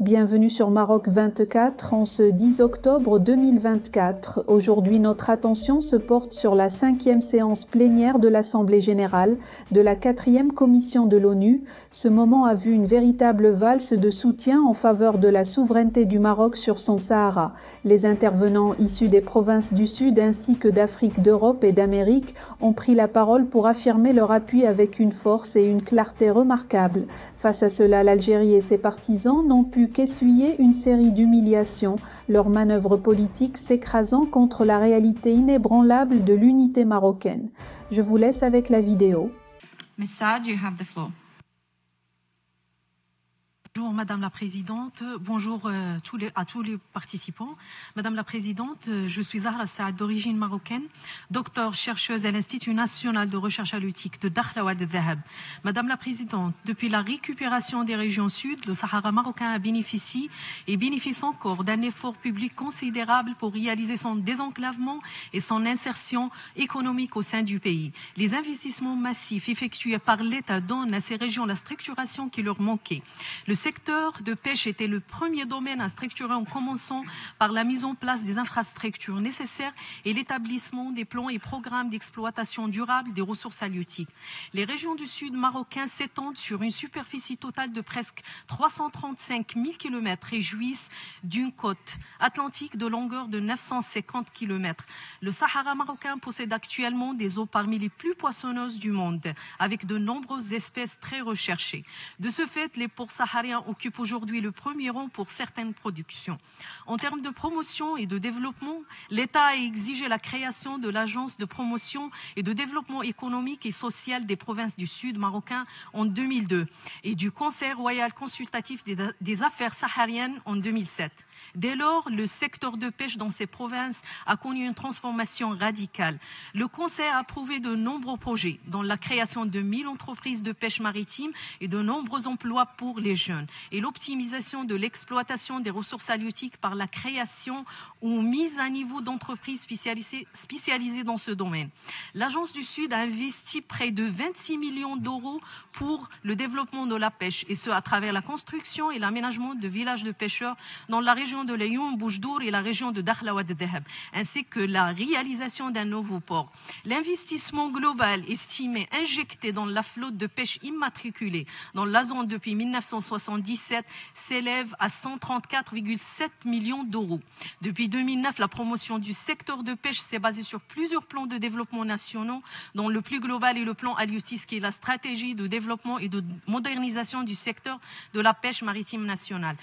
Bienvenue sur Maroc 24 en ce 10 octobre 2024. Aujourd'hui, notre attention se porte sur la 5e séance plénière de l'Assemblée générale de la 4e commission de l'ONU. Ce moment a vu une véritable valse de soutien en faveur de la souveraineté du Maroc sur son Sahara. Les intervenants issus des provinces du Sud ainsi que d'Afrique, d'Europe et d'Amérique ont pris la parole pour affirmer leur appui avec une force et une clarté remarquables. Face à cela, l'Algérie et ses partisans n'ont pu qu'essuyer une série d'humiliations, leur manœuvre politique s'écrasant contre la réalité inébranlable de l'unité marocaine. Je vous laisse avec la vidéo. Ms. Saad, you have the floor. Bonjour Madame la Présidente, bonjour à tous les participants. Madame la Présidente, je suis Zahra Saad d'origine marocaine, docteur chercheuse à l'Institut national de recherche halieutique de Dakhla Wad al-Dhahab. Madame la Présidente, depuis la récupération des régions sud, le Sahara marocain a bénéficié et bénéficie encore d'un effort public considérable pour réaliser son désenclavement et son insertion économique au sein du pays. Les investissements massifs effectués par l'État donnent à ces régions la structuration qui leur manquait. Le secteur de pêche était le premier domaine à structurer en commençant par la mise en place des infrastructures nécessaires et l'établissement des plans et programmes d'exploitation durable des ressources halieutiques. Les régions du sud marocain s'étendent sur une superficie totale de presque 335 000 km et jouissent d'une côte atlantique de longueur de 950 km. Le Sahara marocain possède actuellement des eaux parmi les plus poissonneuses du monde, avec de nombreuses espèces très recherchées. De ce fait, les ports sahariens occupent aujourd'hui le premier rang pour certaines productions. En termes de promotion et de développement, l'État a exigé la création de l'Agence de promotion et de développement économique et social des provinces du Sud marocain en 2002 et du Conseil royal consultatif des affaires sahariennes en 2007. Dès lors, le secteur de pêche dans ces provinces a connu une transformation radicale. Le Conseil a approuvé de nombreux projets, dont la création de 1000 entreprises de pêche maritime et de nombreux emplois pour les jeunes, et l'optimisation de l'exploitation des ressources halieutiques par la création ou mise à niveau d'entreprises spécialisées dans ce domaine. L'Agence du Sud a investi près de 26 millions d'euros pour le développement de la pêche, et ce à travers la construction et l'aménagement de villages de pêcheurs dans la région de Laayoune, Boujdour et la région de Dakhla Wad al-Dhahab, ainsi que la réalisation d'un nouveau port. L'investissement global estimé injecté dans la flotte de pêche immatriculée dans la zone depuis 1977 s'élève à 134,7 millions d'euros. Depuis 2009, la promotion du secteur de pêche s'est basée sur plusieurs plans de développement nationaux, dont le plus global est le plan halieutique, qui est la stratégie de développement et de modernisation du secteur de la pêche maritime nationale.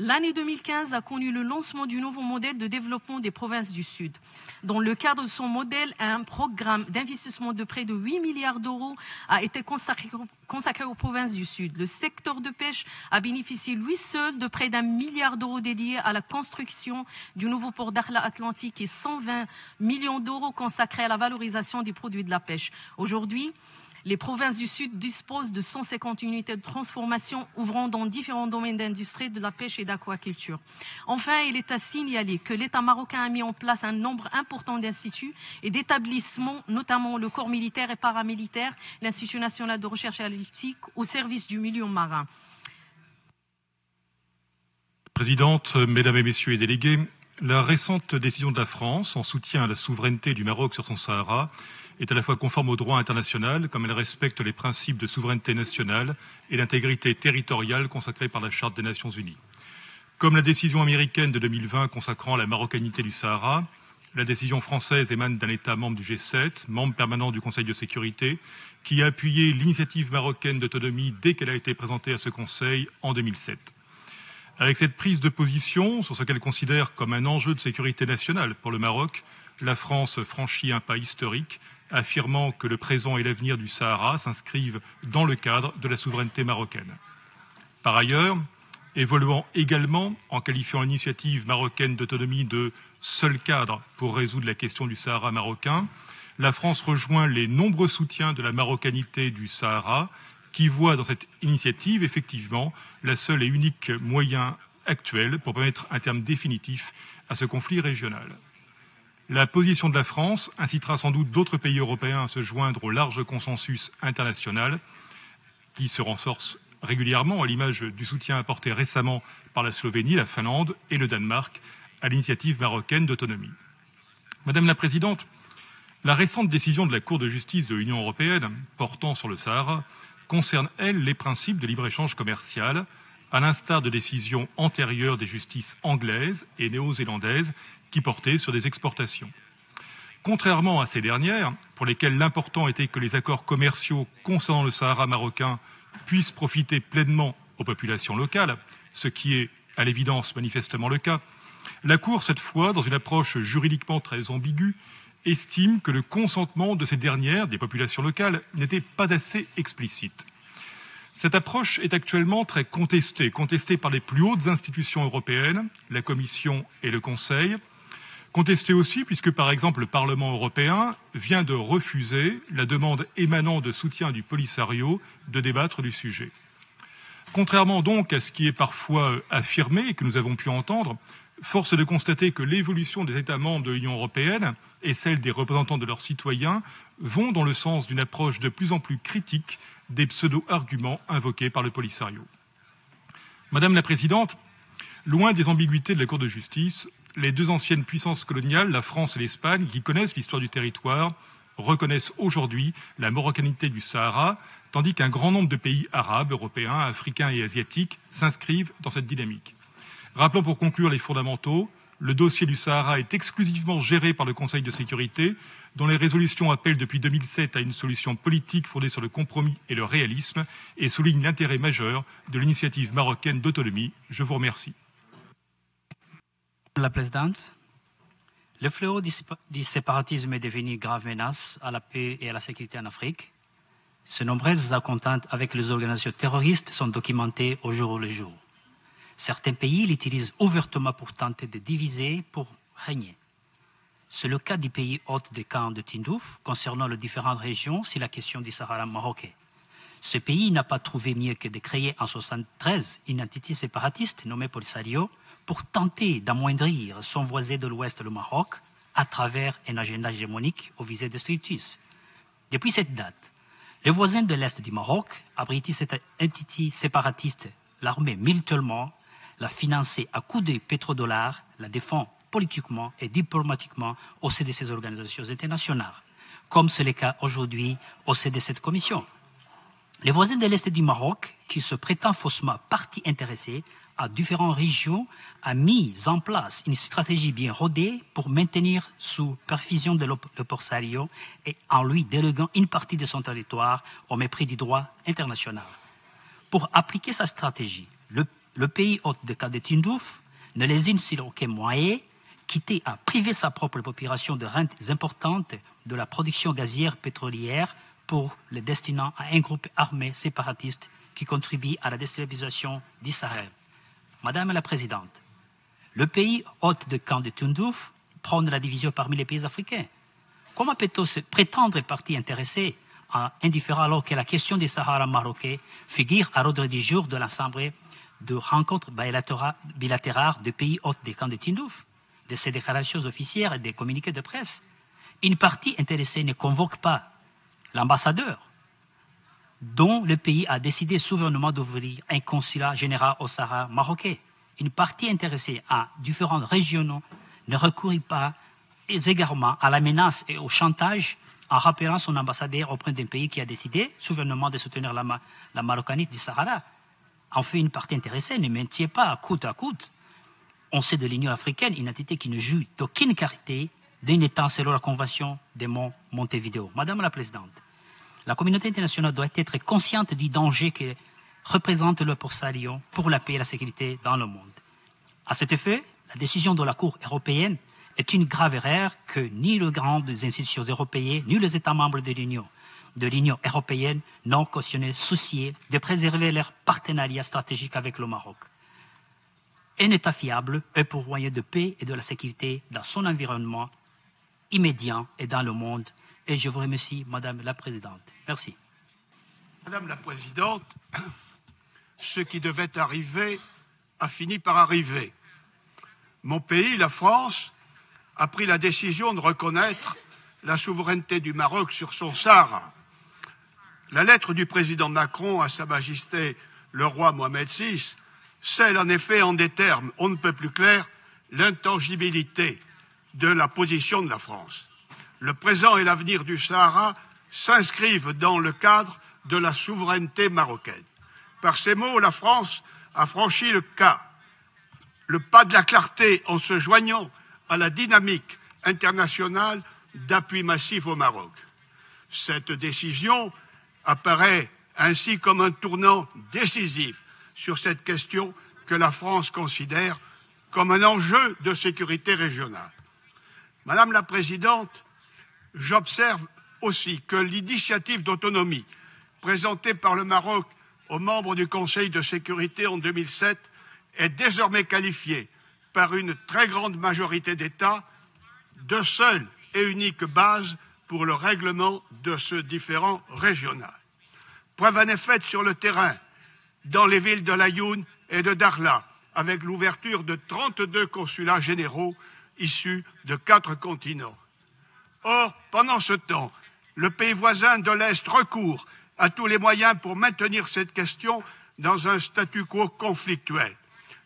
L'année 2015 a connu le lancement du nouveau modèle de développement des provinces du Sud. Dans le cadre de son modèle, un programme d'investissement de près de 8 milliards d'euros a été consacré aux provinces du Sud. Le secteur de pêche a bénéficié lui seul de près d'1 milliard d'euros dédiés à la construction du nouveau port Dakhla Atlantique et 120 millions d'euros consacrés à la valorisation des produits de la pêche. Aujourd'hui, les provinces du Sud disposent de 150 unités de transformation ouvrant dans différents domaines d'industrie, de la pêche et d'aquaculture. Enfin, il est à signaler que l'État marocain a mis en place un nombre important d'instituts et d'établissements, notamment le corps militaire et paramilitaire, l'Institut national de recherche halieutique au service du milieu marin. Présidente, Mesdames et Messieurs les délégués, la récente décision de la France en soutien à la souveraineté du Maroc sur son Sahara est à la fois conforme au droit international, comme elle respecte les principes de souveraineté nationale et d'intégrité territoriale consacrés par la Charte des Nations Unies. Comme la décision américaine de 2020 consacrant la marocanité du Sahara, la décision française émane d'un État membre du G7, membre permanent du Conseil de sécurité, qui a appuyé l'initiative marocaine d'autonomie dès qu'elle a été présentée à ce Conseil en 2007. Avec cette prise de position sur ce qu'elle considère comme un enjeu de sécurité nationale pour le Maroc, la France franchit un pas historique, affirmant que le présent et l'avenir du Sahara s'inscrivent dans le cadre de la souveraineté marocaine. Par ailleurs, évoluant également en qualifiant l'initiative marocaine d'autonomie de seul cadre pour résoudre la question du Sahara marocain, la France rejoint les nombreux soutiens de la marocanité du Sahara, qui voit dans cette initiative effectivement la seule et unique moyen actuel pour permettre un terme définitif à ce conflit régional. La position de la France incitera sans doute d'autres pays européens à se joindre au large consensus international qui se renforce régulièrement, à l'image du soutien apporté récemment par la Slovénie, la Finlande et le Danemark à l'initiative marocaine d'autonomie. Madame la Présidente, la récente décision de la Cour de justice de l'Union européenne portant sur le Sahara concerne, elle, les principes de libre-échange commercial, à l'instar de décisions antérieures des justices anglaises et néo-zélandaises qui portaient sur des exportations. Contrairement à ces dernières, pour lesquelles l'important était que les accords commerciaux concernant le Sahara marocain puissent profiter pleinement aux populations locales, ce qui est à l'évidence manifestement le cas, la Cour, cette fois, dans une approche juridiquement très ambiguë, estime que le consentement de ces dernières, des populations locales, n'était pas assez explicite. Cette approche est actuellement très contestée par les plus hautes institutions européennes, la Commission et le Conseil, contestée aussi puisque, par exemple, le Parlement européen vient de refuser la demande émanant de soutien du Polisario de débattre du sujet. Contrairement donc à ce qui est parfois affirmé et que nous avons pu entendre, force est de constater que l'évolution des États membres de l'Union européenne et celle des représentants de leurs citoyens vont dans le sens d'une approche de plus en plus critique des pseudo-arguments invoqués par le Polisario. Madame la Présidente, loin des ambiguïtés de la Cour de justice, les deux anciennes puissances coloniales, la France et l'Espagne, qui connaissent l'histoire du territoire, reconnaissent aujourd'hui la marocanité du Sahara, tandis qu'un grand nombre de pays arabes, européens, africains et asiatiques s'inscrivent dans cette dynamique. Rappelons pour conclure les fondamentaux. Le dossier du Sahara est exclusivement géré par le Conseil de sécurité, dont les résolutions appellent depuis 2007 à une solution politique fondée sur le compromis et le réalisme et soulignent l'intérêt majeur de l'initiative marocaine d'autonomie. Je vous remercie. Madame la Présidente, le fléau du séparatisme est devenu une grave menace à la paix et à la sécurité en Afrique. Ces nombreuses accointances avec les organisations terroristes sont documentées au jour le jour. Certains pays l'utilisent ouvertement pour tenter de diviser, pour régner. C'est le cas du pays hôte des camps de Tindouf concernant les différentes régions sur la question du Sahara marocain. Ce pays n'a pas trouvé mieux que de créer en 1973 une entité séparatiste nommée Polisario pour tenter d'amoindrir son voisin de l'Ouest, le Maroc, à travers un agenda hégémonique au visée destructrice. Depuis cette date, les voisins de l'Est du Maroc abritent cette entité séparatiste, l'armée militairement, la financer à coups de pétrodollars, la défend politiquement et diplomatiquement au sein de ces organisations internationales, comme c'est le cas aujourd'hui au sein de cette commission. Les voisins de l'Est du Maroc, qui se prétendent faussement partie intéressée à différentes régions, a mis en place une stratégie bien rodée pour maintenir sous perfusion de le Polisario et en lui déléguant une partie de son territoire au mépris du droit international. Pour appliquer sa stratégie, le pays hôte de cas de Tindouf ne lésine sur aucun moyen, quitter à priver sa propre population de rentes importantes de la production gazière pétrolière pour le destinant à un groupe armé séparatiste qui contribue à la déstabilisation du Sahel. Madame la Présidente, le pays hôte de camp de Tindouf prône la division parmi les pays africains. Comment peut-on se prétendre partie intéressée à indifférent alors que la question du Sahara marocain figure à l'ordre du jour de l'Assemblée de rencontres bilatérales de pays hôtes des camps de Tindouf, de ses déclarations officielles et des communiqués de presse? Une partie intéressée ne convoque pas l'ambassadeur dont le pays a décidé souverainement d'ouvrir un consulat général au Sahara marocain. Une partie intéressée à différentes régions ne recourit pas également à la menace et au chantage en rappelant son ambassadeur auprès d'un pays qui a décidé souverainement de soutenir la marocanité du Sahara. En fait, une partie intéressée ne maintient pas coûte à coûte. On sait de l'Union africaine une entité qui ne jouit d'aucune qualité d'un État selon la Convention de Montevideo. Madame la Présidente, la communauté internationale doit être consciente du danger que représente le Polisario pour la paix et la sécurité dans le monde. À cet effet, la décision de la Cour européenne est une grave erreur que ni les grandes institutions européennes, ni les États membres de l'Union européenne n'ont cautionné, souciés de préserver leur partenariat stratégique avec le Maroc. Un État fiable est pourvoyeur de paix et de la sécurité dans son environnement immédiat et dans le monde. Et je vous remercie, Madame la Présidente. Merci. Madame la Présidente, ce qui devait arriver a fini par arriver. Mon pays, la France, a pris la décision de reconnaître la souveraineté du Maroc sur son Sahara. La lettre du président Macron à Sa Majesté le roi Mohamed VI, scelle en effet en des termes on ne peut plus clairs l'intangibilité de la position de la France. Le présent et l'avenir du Sahara s'inscrivent dans le cadre de la souveraineté marocaine. Par ces mots, la France a franchi le pas de la clarté en se joignant à la dynamique internationale d'appui massif au Maroc. Cette décision apparaît ainsi comme un tournant décisif sur cette question que la France considère comme un enjeu de sécurité régionale. Madame la Présidente, j'observe aussi que l'initiative d'autonomie présentée par le Maroc aux membres du Conseil de sécurité en 2007 est désormais qualifiée par une très grande majorité d'États de seule et unique base pour le règlement de ce différend régional. Preuve en est faite sur le terrain, dans les villes de Laayoune et de Dakhla, avec l'ouverture de 32 consulats généraux issus de 4 continents. Or, pendant ce temps, le pays voisin de l'Est recourt à tous les moyens pour maintenir cette question dans un statu quo conflictuel.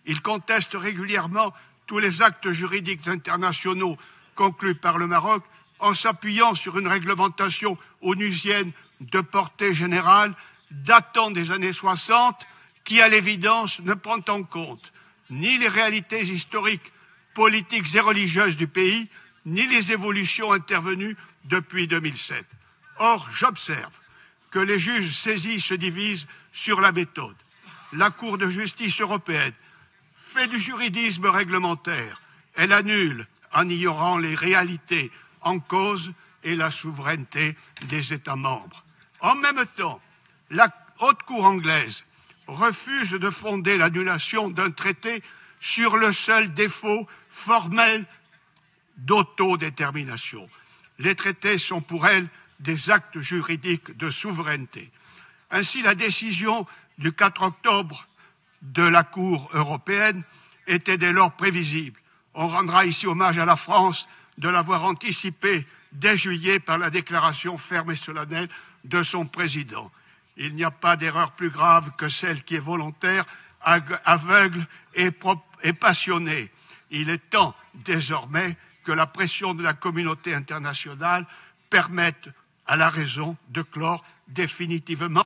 Il conteste régulièrement tous les actes juridiques internationaux conclus par le Maroc en s'appuyant sur une réglementation onusienne de portée générale datant des années 60 qui, à l'évidence, ne prend en compte ni les réalités historiques, politiques et religieuses du pays, ni les évolutions intervenues depuis 2007. Or, j'observe que les juges saisis se divisent sur la méthode. La Cour de justice européenne fait du juridisme réglementaire. Elle annule en ignorant les réalités en cause et la souveraineté des États membres. En même temps, la Haute Cour anglaise refuse de fonder l'annulation d'un traité sur le seul défaut formel d'autodétermination. Les traités sont pour elle des actes juridiques de souveraineté. Ainsi, la décision du 4 octobre de la Cour européenne était dès lors prévisible. On rendra ici hommage à la France de l'avoir anticipée dès juillet par la déclaration ferme et solennelle de son président. Il n'y a pas d'erreur plus grave que celle qui est volontaire, aveugle et passionnée. Il est temps désormais que la pression de la communauté internationale permette à la raison de clore définitivement